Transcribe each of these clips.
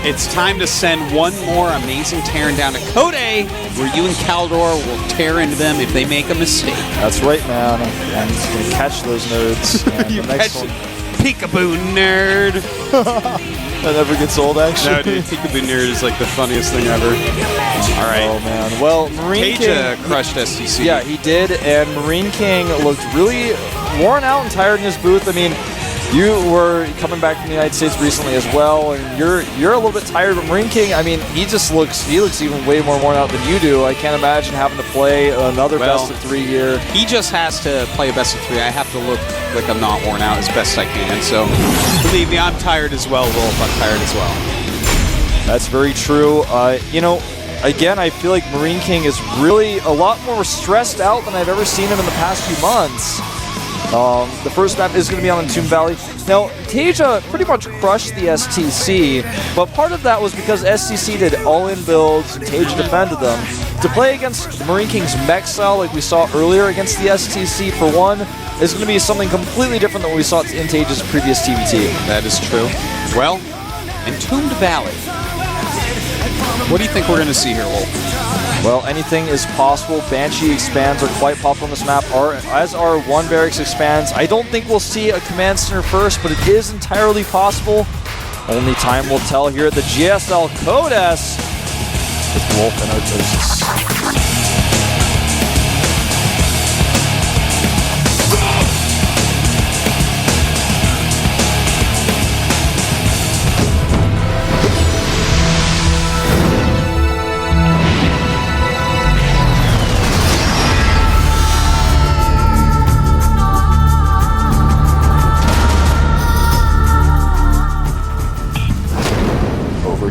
It's time to send one more amazing Terran down to Code A, where you and Caldor will tear into them if they make a mistake. That's right, man. I'm just going to catch those nerds. You catch it. Peekaboo nerd. That never gets old, actually. No, dude, Peekaboo nerd is like the funniest thing ever. All right. Oh, man. Well, TaeJa crushed STC. Yeah, he did, and MarineKing looked really worn out and tired in his booth. I mean, you were coming back from the United States recently as well, and you're a little bit tired. But MarineKing, I mean, he looks even way more worn out than you do. I can't imagine having to play another best of 3 here. He just has to play a best of 3. I have to look like I'm not worn out as best I can. So believe me, I'm tired as well, Wolf. I'm tired as well. That's very true. You know, again, I feel like MarineKing is really a lot more stressed out than I've ever seen him in the past few months. The first map is going to be on Entombed Valley. Now, TaeJa pretty much crushed the STC, but part of that was because STC did all-in builds and TaeJa defended them. To play against MarineKing's mech style like we saw earlier against the STC, for one, is going to be something completely different than what we saw in TaeJa's previous TVT. That is true. Well, Entombed Valley. What do you think we're going to see here, Wolf? Well, anything is possible. Banshee expands are quite popular on this map, as are One Barracks expands. I don't think we'll see a command center first, but it is entirely possible. Only time will tell here at the GSL Code S with Wolf and Artosis.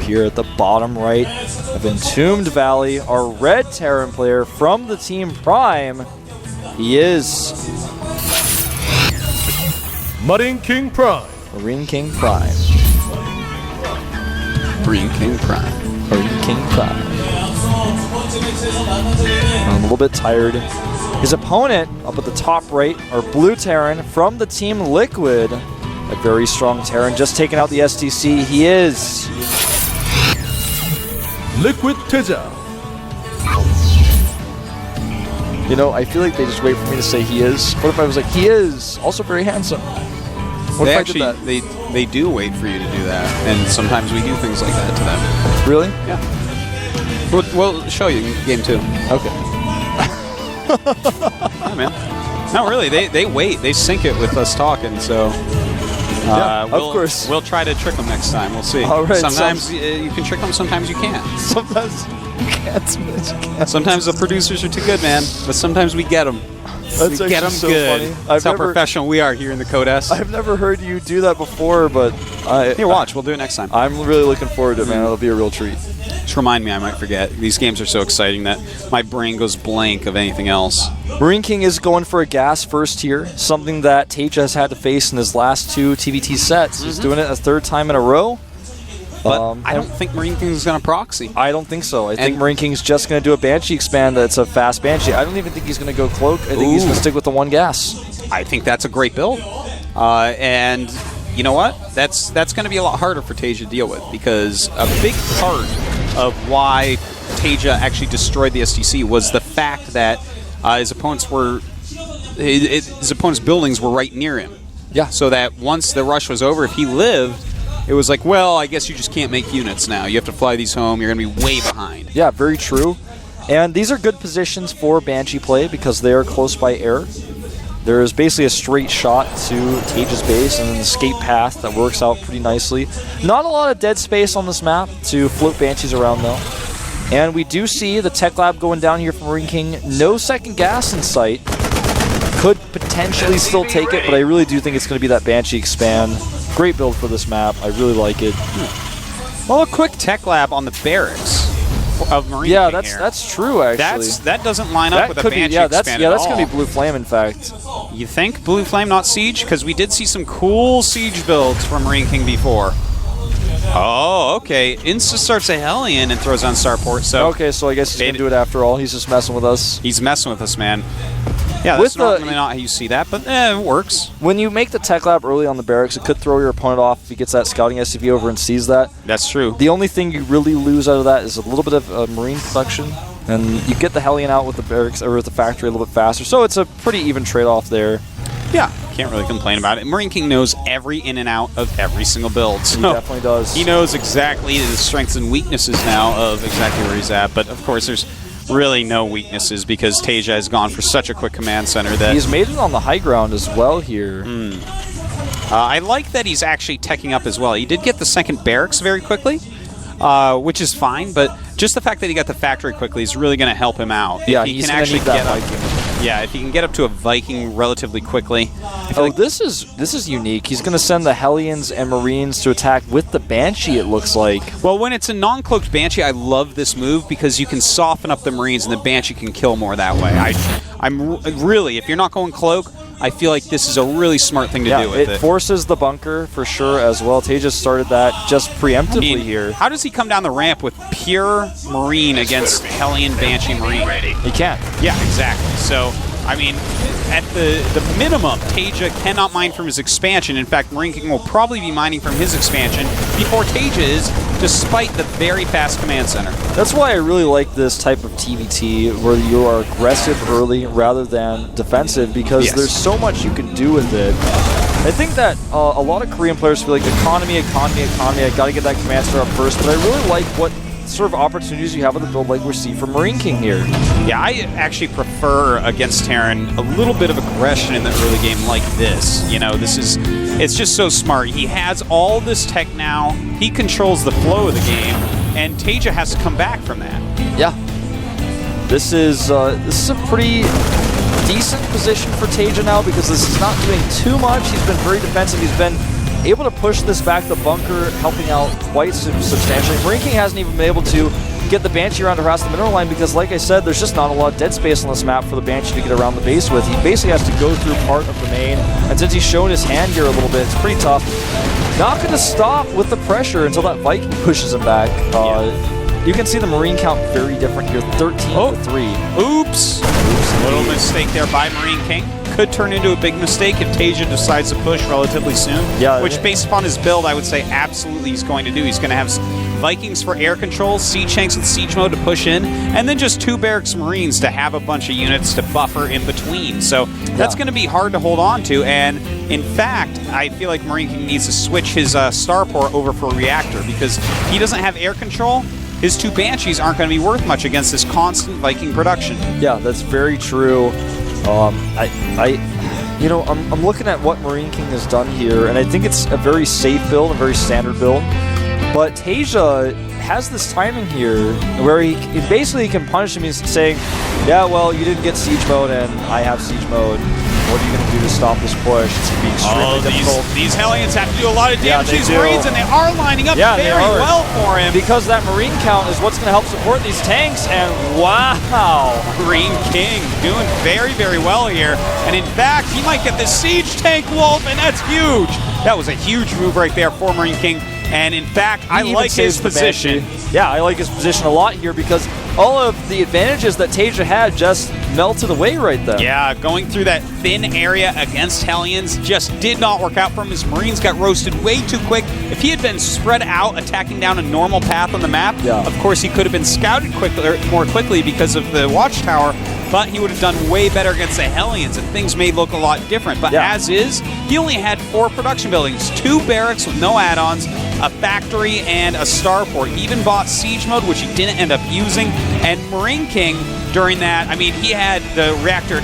Here at the bottom right of Entombed Valley, our red Terran player from the team Prime, he is MarineKing Prime. MarineKing Prime. MarineKing Prime. MarineKing Prime. I'm a little bit tired. His opponent up at the top right, our blue Terran from the team Liquid, a very strong Terran, just taking out the STC. He is Liquid TaeJa. You know, I feel like they just wait for me to say he is. What if I was like, he is also very handsome? What they if actually, I did that? They do wait for you to do that, and sometimes we do things like that to them. Really? Yeah. We'll show you in game 2. Okay. Yeah, man. No, really, they wait. They sync it with us talking, so... of course. We'll try to trick them next time. We'll see. All right, sometimes you can trick them, sometimes you can't. Sometimes you can't, sometimes you can't. Sometimes the producers are too good, man. But sometimes we get them. That's we get them so good. funny. That's how professional we are here in the Code S. I've never heard you do that before, but Here, watch. We'll do it next time. I'm really looking forward to it, man. It'll be a real treat. Just remind me, I might forget. These games are so exciting that my brain goes blank of anything else. MarineKing is going for a gas first here, something that TaeJa has had to face in his last 2 TVT sets. He's doing it a 3rd time in a row. But I don't think MarineKing is going to proxy. I don't think so. I think MarineKing's just going to do a Banshee expand that's a fast Banshee. I don't even think he's going to go Cloak. I think he's going to stick with the 1 gas. I think that's a great build. And you know what? That's going to be a lot harder for TaeJa to deal with, because a big part of why TaeJa actually destroyed the STC was the fact that his opponent's buildings were right near him. Yeah. So that once the rush was over, if he lived, it was like, well, I guess you just can't make units now. You have to fly these home. You're going to be way behind. Yeah, very true. And these are good positions for Banshee play because they are close by air. There is basically a straight shot to TaeJa's base and an escape path that works out pretty nicely. Not a lot of dead space on this map to float Banshees around, though. And we do see the Tech Lab going down here from MarineKing. No second gas in sight. Could potentially still take it, but I really do think it's going to be that Banshee expand. Great build for this map. I really like it. Well, a quick Tech Lab on the barracks of MarineKing. Yeah, that's true, actually. That doesn't line up with a Banshee expand that's going to be Blue Flame, in fact. You think Blue Flame, not Siege? Because we did see some cool Siege builds from MarineKing before. Oh, okay. Insta starts a Hellion and throws on Starport. So Okay, so I guess he's going to do it after all. He's just messing with us. he's messing with us, man. Yeah, that's normally not how you see that, but it works. When you make the tech lab early on the barracks, it could throw your opponent off if he gets that scouting SCV over and sees that. That's true. The only thing you really lose out of that is a little bit of marine production, and you get the Hellion out with the barracks or with the factory a little bit faster. So it's a pretty even trade-off there. Yeah, can't really complain about it. MarineKing knows every in and out of every single build. So He definitely does. he knows exactly the strengths and weaknesses now of exactly where he's at. But of course, there's really no weaknesses because TaeJa has gone for such a quick command center that He's made it on the high ground as well here. I like that he's actually teching up as well. He did get the second barracks very quickly, which is fine, but just the fact that he got the factory quickly is really going to help him out. Yeah, if he he's can gonna actually need that get up, Viking. yeah, if he can get up to a Viking relatively quickly. Oh, this is unique. He's going to send the Hellions and Marines to attack with the Banshee, it looks like. Well, when it's a non-cloaked Banshee, I love this move because you can soften up the Marines and the Banshee can kill more that way. I'm really, if you're not going cloak, I feel like this is a really smart thing to do with it. It forces the bunker for sure as well. TaeJa started that just preemptively here. How does he come down the ramp with pure Marine against Hellion Banshee Marine? He can't. Yeah, exactly. So, I mean, at the minimum, TaeJa cannot mine from his expansion. In fact, MarineKing will probably be mining from his expansion before TaeJa is, despite the very fast command center. That's why I really like this type of TVT where you are aggressive early rather than defensive because there's so much you can do with it. I think that a lot of Korean players feel like economy, I gotta get that command center up first, but I really like what sort of opportunities you have with the build like we see from MarineKing here. Yeah, I actually prefer against Terran a little bit of aggression in the early game like this. You know, it's just so smart. He has all this tech now. He controls the flow of the game, and TaeJa has to come back from that. Yeah. This is a pretty decent position for TaeJa now because this is not doing too much. He's been very defensive. He's been able to push this back the bunker, helping out quite substantially. MarineKing hasn't even been able to get the Banshee around to harass the mineral line because, like I said, there's just not a lot of dead space on this map for the Banshee to get around the base with. He basically has to go through part of the main, and since he's shown his hand here a little bit, it's pretty tough. Not going to stop with the pressure until that Viking pushes him back. You can see the Marine count very different here, 13 to 3. Oops. Little mistake there by MarineKing. Could turn into a big mistake if TaeJa decides to push relatively soon. Yeah, which, based upon his build, I would say absolutely he's going to do. He's going to have Vikings for air control, siege tanks with siege mode to push in, and then just 2 barracks Marines to have a bunch of units to buffer in between. So that's going to be hard to hold on to. And in fact, I feel like MarineKing needs to switch his Starport over for a reactor because he doesn't have air control. His 2 Banshees aren't going to be worth much against this constant Viking production. Yeah, that's very true. I'm looking at what MarineKing has done here, and I think it's a very safe build, a very standard build. But TaeJa has this timing here where he basically can punish him. He's saying, yeah, well, you didn't get siege mode, and I have siege mode. What are you going to do to stop this push? It's going to be extremely difficult. These Hellions have to do a lot of damage to these do. Marines, and they are lining up very well for him. Because that Marine count is what's going to help support these tanks, and wow! MarineKing doing very, very well here. And in fact, he might get this siege tank, Wolf, and that's huge. That was a huge move right there for MarineKing. And in fact, I like his position. Yeah, I like his position a lot here because all of the advantages that TaeJa had just melted away right then. Yeah, going through that thin area against Hellions just did not work out for him. His Marines got roasted way too quick. If he had been spread out, attacking down a normal path on the map, of course he could have been scouted more quickly because of the watchtower, but he would have done way better against the Hellions, and things may look a lot different. But as is, he only had 4 production buildings, 2 barracks with no add-ons, a factory, and a starport. He even bought siege mode, which he didn't end up using. And MarineKing, during that, I mean, he had the reactor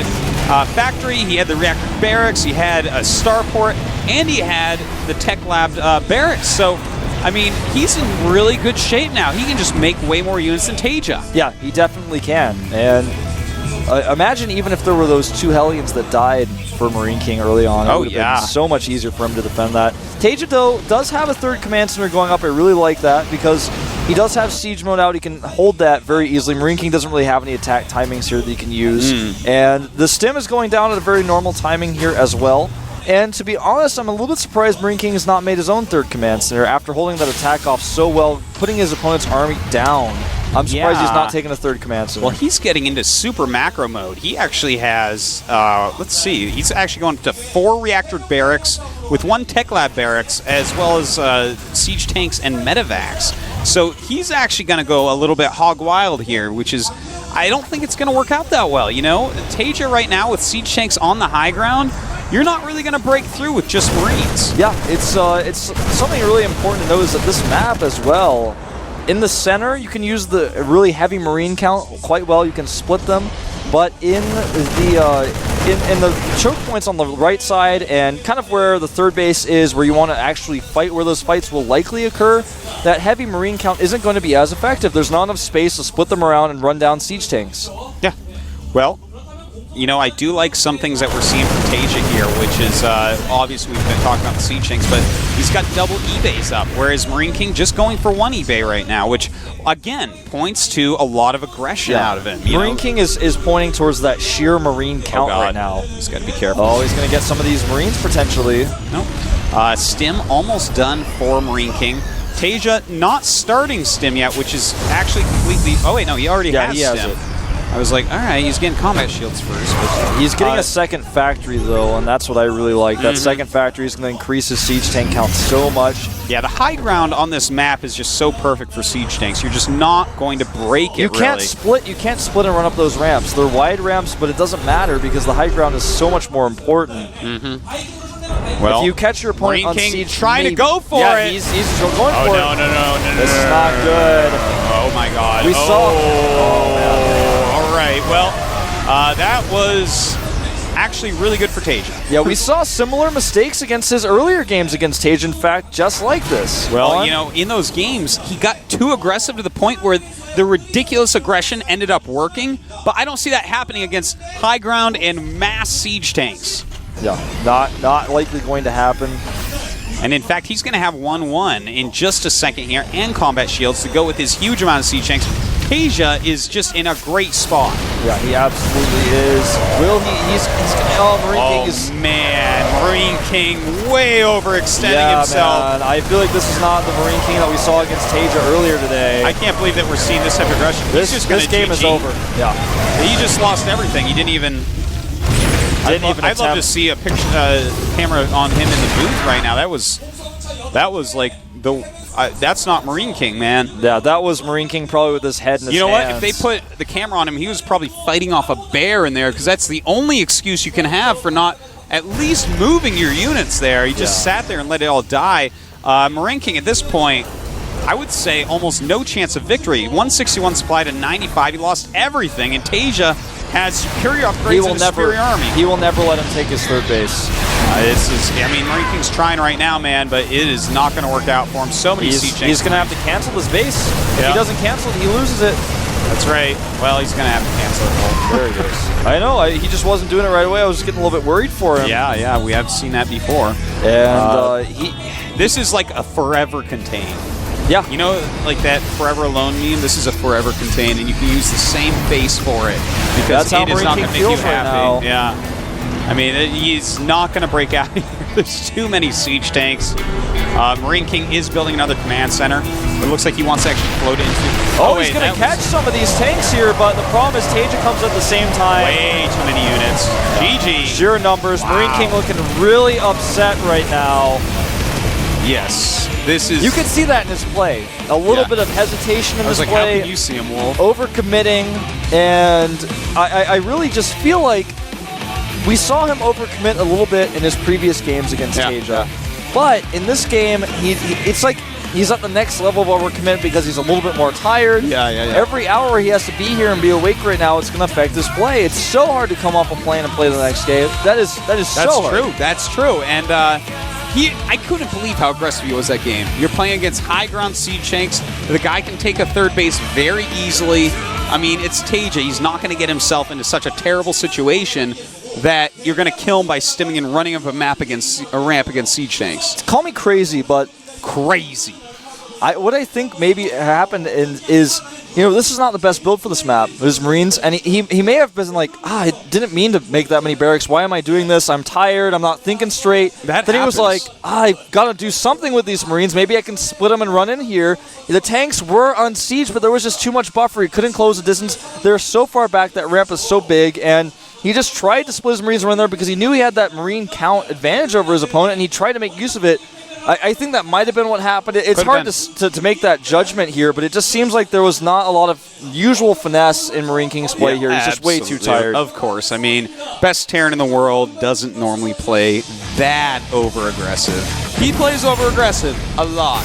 factory, he had the reactor barracks, he had a starport, and he had the tech lab barracks. So, I mean, he's in really good shape now. He can just make way more units than TaeJa. Yeah, he definitely can. And imagine even if there were those 2 Hellions that died for MarineKing early on. It would have been so much easier for him to defend that. TaeJa, though, does have a 3rd command center going up. I really like that because he does have siege mode out. He can hold that very easily. MarineKing doesn't really have any attack timings here that he can use. And the stim is going down at a very normal timing here as well. And to be honest, I'm a little bit surprised MarineKing has not made his own third command center after holding that attack off so well, putting his opponent's army down. I'm surprised he's not taking a third command center. Well, he's getting into super macro mode. He actually has, let's see, he's actually going to 4 reactor barracks with 1 tech lab barracks, as well as siege tanks and medevacs. So he's actually going to go a little bit hog wild here, which is, I don't think it's going to work out that well. You know, TaeJa right now with siege tanks on the high ground, you're not really going to break through with just Marines. Yeah, it's something really important to know is that this map as well, in the center, you can use the really heavy Marine count quite well. You can split them, but in the choke points on the right side and kind of where the third base is, where you want to actually fight, where those fights will likely occur, that heavy Marine count isn't going to be as effective. There's not enough space to split them around and run down siege tanks. Yeah, well, you know, I do like some things that we're seeing from TaeJa here, which is, obviously we've been talking about the siege tanks, but he's got double E-bays up, whereas MarineKing just going for 1 E-bay right now, which, again, points to a lot of aggression out of him. MarineKing is pointing towards that sheer Marine count right now. He's got to be careful. Oh, he's going to get some of these Marines potentially. Nope. Stim almost done for MarineKing. TaeJa not starting Stim yet, which is actually completely... Oh, wait, no, he already has Stim. It. I was like, all right, he's getting combat shields first. But, he's getting a second factory, though, and that's what I really like. That second factory is going to increase his siege tank count so much. Yeah, the high ground on this map is just so perfect for siege tanks. You're just not going to break it, You can't split and run up those ramps. They're wide ramps, but it doesn't matter because the high ground is so much more important. Well, if you catch your opponent on siege, trying to go for it. He's going for it. No. This is not good. Oh, my God. We saw... Oh, man. All right, well, that was actually really good for TaeJa. Yeah, we saw similar mistakes against his earlier games against TaeJa, in fact, just like this. Well, you know, in those games, he got too aggressive to the point where the ridiculous aggression ended up working, but I don't see that happening against high ground and mass siege tanks. Yeah, not likely going to happen. And in fact, he's going to have 1-1 in just a second here, and combat shields to go with his huge amount of siege tanks. TaeJa is just in a great spot. Yeah, he absolutely is. Will he? He's MarineKing is... Oh, man. MarineKing way overextending himself. Man. I feel like this is not the MarineKing that we saw against TaeJa earlier today. I can't believe that we're seeing this type of aggression. This game is over. Yeah. He just lost everything. He didn't even... I'd love to see a picture, camera on him in the booth right now. That was like the... that's not MarineKing, man. Yeah, that was MarineKing probably with his head in his hands. You know what? If they put the camera on him, he was probably fighting off a bear in there, because that's the only excuse you can have for not at least moving your units there. He just sat there and let it all die. MarineKing at this point, I would say almost no chance of victory. 161 supply to 95. He lost everything, and TaeJa has superior upgrades and a superior army. He will never let him take his third base. I mean, MarineKing's trying right now, man, but it is not going to work out for him. So many siege tanks. He's going to have to cancel his base. If he doesn't cancel it, he loses it. That's right. Well, he's going to have to cancel it. There he is. I know. He just wasn't doing it right away. I was getting a little bit worried for him. Yeah, we have seen that before. And this is like a forever contain. Yeah. You know, like that Forever Alone meme? This is a Forever Contain, and you can use the same face for it. Because that's how it is not going MarineKing to make you feels right happy. now. Yeah. I mean, he's not going to break out here. There's too many siege tanks. MarineKing is building another command center. It looks like he wants to actually float into... Oh, he's going to catch some of these tanks here, but the problem is TaeJa comes at the same time. Way too many units. GG. Sheer numbers. Wow. MarineKing looking really upset right now. Yes. This is... You can see that in his play. A little bit of hesitation in his play. How can you see him, Wolf? Overcommitting, and I really just feel like we saw him overcommit a little bit in his previous games against TaeJa. But in this game, it's like he's at the next level of overcommit because he's a little bit more tired. Yeah. Every hour he has to be here and be awake right now, it's going to affect his play. It's so hard to come off a plane and play the next game. That's so hard. That's true. And I couldn't believe how aggressive he was that game. You're playing against high ground siege tanks. The guy can take a third base very easily. I mean, it's TaeJa. He's not going to get himself into such a terrible situation that you're going to kill him by stimming and running up a ramp against siege tanks. Call me crazy, but crazy. What I think maybe happened is, this is not the best build for this map. His Marines, and he may have been like, I didn't mean to make that many barracks. Why am I doing this? I'm tired. I'm not thinking straight. Then he was like, I got to do something with these Marines. Maybe I can split them and run in here. The tanks were on siege, but there was just too much buffer. He couldn't close the distance. They're so far back. That ramp is so big, and he just tried to split his Marines around there because he knew he had that Marine count advantage over his opponent, and he tried to make use of it. I think that might have been what happened. It's hard to make that judgment here, but it just seems like there was not a lot of usual finesse in MarineKing's play here. He's just way too tired. Of course. I mean, best Terran in the world doesn't normally play that over-aggressive. He plays over-aggressive a lot,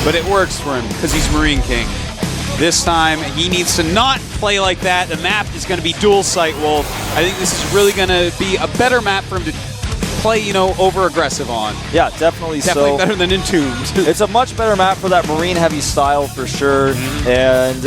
but it works for him because he's MarineKing. This time, he needs to not play like that. The map is going to be dual site wolf. I think this is really going to be a better map for him to play, over-aggressive on. Yeah, definitely so. Definitely better than Entombed. It's a much better map for that Marine-heavy style for sure. And,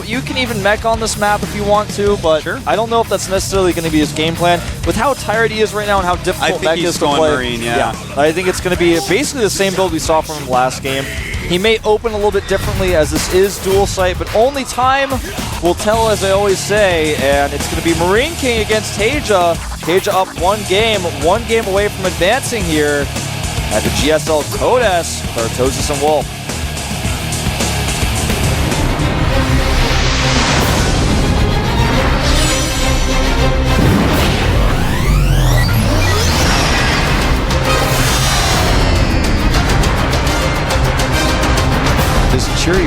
you can even mech on this map if you want to, but sure. I don't know if that's necessarily going to be his game plan. With how tired he is right now and how difficult mech is to play. Marine, yeah. I think it's going to be basically the same build we saw from him last game. He may open a little bit differently as this is dual site, but only time will tell, as I always say, and it's going to be MarineKing against TaeJa. TaeJa up one game away from advancing here at the GSL Codes for Tosis and Wolf.